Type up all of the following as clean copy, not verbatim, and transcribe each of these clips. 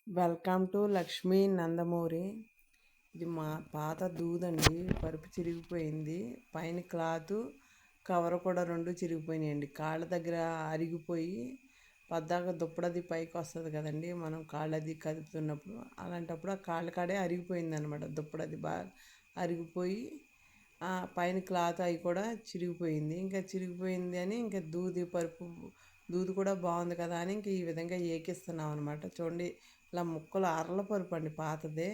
Welcome to Lakshmi Nandamuri. ఇది మా పాత దూదండి. పరుపు చిరిగిపోయింది. పైన క్లాత్ కవర్ కూడా రెండు చిరిగిపోయినాయండి. కాళ్ళ దగ్గర అరిగిపోయి పద్దాక దుప్పడది పైకి వస్తుంది కదండి, మనం కాళ్ళది కదుపుతున్నప్పుడు. అలాంటప్పుడు ఆ కాళ్ళ కాడే అరిగిపోయింది అనమాట. దుప్పడది బాగా అరిగిపోయి పైన క్లాత్ అవి కూడా చిరిగిపోయింది. ఇంకా చిరిగిపోయింది అని ఇంకా పరుపు దూది కూడా బాగుంది కదా అని ఇంక ఈ విధంగా ఏకిస్తున్నాం అనమాట. చూడండి, ఇలా ముక్కలు అరల పరుపు అండి, పాతదే.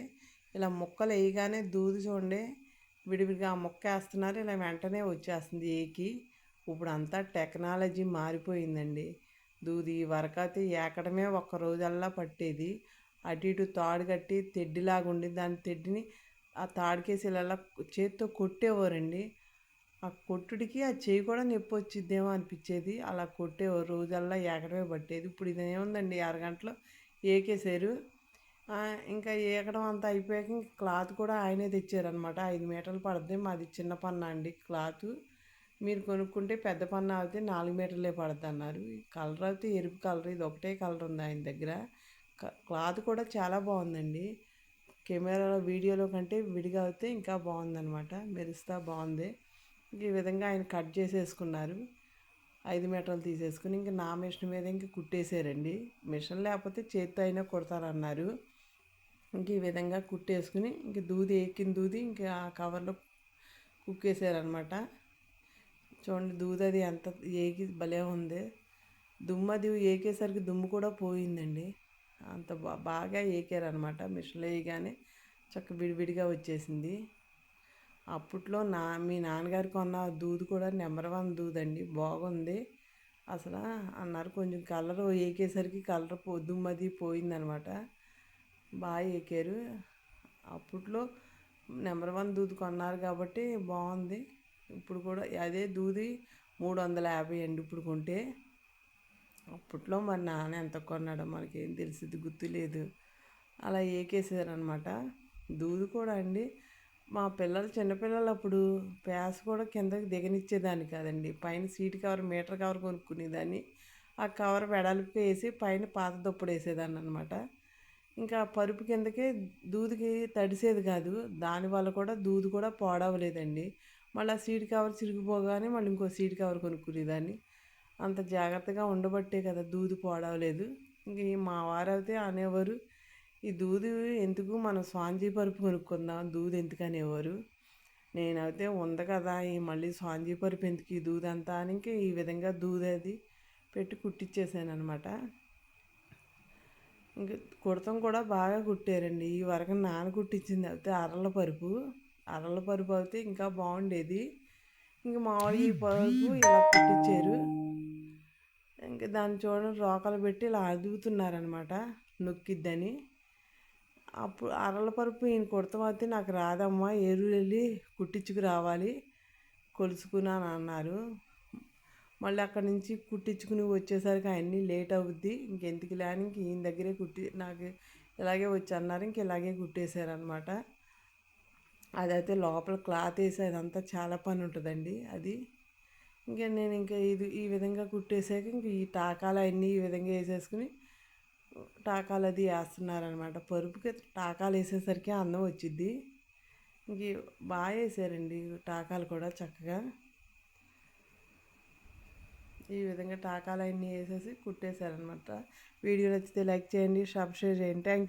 ఇలా ముక్కలు వేయగానే దూది చూడండి విడివిడిగా ఆ ముక్క వేస్తున్నారు, ఇలా వెంటనే వచ్చేస్తుంది ఏకి. ఇప్పుడు అంతా టెక్నాలజీ మారిపోయిందండి. దూది వరకైతే ఏకడమే ఒక్క రోజల్లా పట్టేది. అటు ఇటు తాడు కట్టి తెడ్డిలాగా ఉండి దాని తెడ్డిని ఆ తాడుకేసి ఇలా చేతితో కొట్టేవారండి. ఆ కొట్టుడికి ఆ చేయి కూడా నొప్పి వచ్చిద్దేమో అనిపించేది. అలా కొట్టేవారు, రోజల్లా ఏకడమే పట్టేది. ఇప్పుడు ఇదేముందండి, అరగంటలో ఏకేసారు. ఇంకా ఏకడం అంతా అయిపోయాక ఇంక క్లాత్ కూడా ఆయనే తెచ్చారనమాట. 5 మీటర్లు పడుతుంది. మాది చిన్న పన్నా అండి క్లాత్. మీరు కొనుక్కుంటే పెద్ద పన్నా అయితే 4 మీటర్లే పడుతుంది అన్నారు. కలర్ అయితే ఎరుపు కలర్, ఇది ఒకటే కలర్ ఉంది ఆయన దగ్గర. క్లాత్ కూడా చాలా బాగుందండి. కెమెరాలో వీడియోలో కంటే విడిగా అయితే ఇంకా బాగుందనమాట. మెరుస్తా బాగుంది. ఈ విధంగా ఆయన కట్ చేసేసుకున్నారు. 5 మీటర్లు తీసేసుకుని ఇంక నా మిషన్ మీద ఇంక కుట్టేశారండి. మిషన్ లేకపోతే చేత్తో అయినా కుడతారన్నారు. ఇంక ఈ విధంగా కుట్టేసుకుని ఇంక దూది ఎక్కిన దూది ఇంక ఆ కవర్లో కుక్కేసారనమాట. చూడండి దూది అది ఎంత ఏకి భలే ఉంది. దుమ్ము అది ఏకేసరికి దుమ్ము కూడా పోయిందండి. అంత బాగా ఏకారనమాట. మిషన్లో వేయగానే చక్క విడివిడిగా వచ్చేసింది. అప్పట్లో మీ నాన్నగారు కొన్న దూది కూడా నెంబర్ 1 దూదండి, బాగుంది అసలు అన్నారు. కొంచెం కలర్ ఏకేసరికి కలర్ దుమ్మది పోయిందనమాట. బాగా ఏకారు. అప్పట్లో నెంబర్ 1 దూది కొన్నారు కాబట్టి బాగుంది. ఇప్పుడు కూడా అదే దూది 350 అండి ఇప్పుడు కొంటే. అప్పట్లో మరి నాన్న ఎంత కొన్నాడో మనకేం తెలిసింది, గుర్తులేదు. అలా ఏకేసారనమాట. దూది కూడా అండి, మా పిల్లలు చిన్నపిల్లలు అప్పుడు ప్యాస్ కూడా కిందకి దిగనిచ్చేదాన్ని కాదండి. పైన సీట్ కవర్, మీటర్ కవర్ కొనుక్కునేదాన్ని. ఆ కవర్ వెడల్పుగా వేసి పైన పాత దుప్పడు వేసేదాన్ని అనమాట. ఇంకా పరుపు కిందకే దూదికి తడిసేది కాదు. దానివల్ల కూడా దూది కూడా పాడవలేదండి. మళ్ళీ ఆ సీట్ కవర్ చిరిగిపోగానే మళ్ళీ ఇంకో సీట్ కవర్ కొనుక్కునేదాన్ని. అంత జాగ్రత్తగా ఉండబట్టే కదా దూది పాడవలేదు. ఇంక మా వారైతే అనేవారు, ఈ దూది ఎందుకు, మనం స్వాంజీ పరుపు కొనుక్కుందాం, దూది ఎందుకు అనేవారు. నేనైతే ఉంది కదా, ఈ మళ్ళీ స్వాంజీ పరుపు ఎందుకు, ఈ దూది అంతా అని ఇంక ఈ విధంగా దూది అది పెట్టి కుట్టించేసాను అనమాట. ఇంక కుడతం కూడా బాగా కుట్టారండి. ఈ వరకు నాన్న కుట్టించింది అయితే అరల పరుపు అయితే ఇంకా బాగుండేది. ఇంక మామూలుగా ఈ పరుపు ఇలా కుట్టించారు. ఇంక దాన్ని చూడండి రోకలు పెట్టి ఇలా అదుగుతున్నారనమాట, నొక్కిద్దని. అప్పుడు అరల పరుపు ఈయన కుడతాం అయితే నాకు రాదమ్మా, ఏలూరు వెళ్ళి కుట్టించుకు రావాలి కొలుసుకున్నాను అన్నారు. మళ్ళీ అక్కడి నుంచి కుట్టించుకుని వచ్చేసరికి అవన్నీ లేట్ అవుద్ది, ఇంకెందుకు లేని ఇంక ఈయన దగ్గరే నాకు ఇలాగే వచ్చి అన్నారు. ఇంక ఇలాగే కుట్టేశారనమాట. అదైతే లోపల క్లాత్ వేసి అదంతా చాలా పని ఉంటుందండి అది. ఇంకా నేను ఇంకా ఈ విధంగా కుట్టేసాక ఇంక ఈ టాకాలు అన్నీ ఈ విధంగా వేసేసుకుని టాకాలు అది వేస్తున్నారనమాట. పరుపుకి టాకాలు వేసేసరికి అందం వచ్చిద్ది. ఇంక బాగా వేసారండి టాకాలు కూడా చక్కగా. ఈ విధంగా టాకాలు అన్నీ వేసేసి కుట్టేశారనమాట. వీడియో నచ్చితే లైక్ చేయండి, సబ్స్క్రైబ్ చేయండి. Thank you.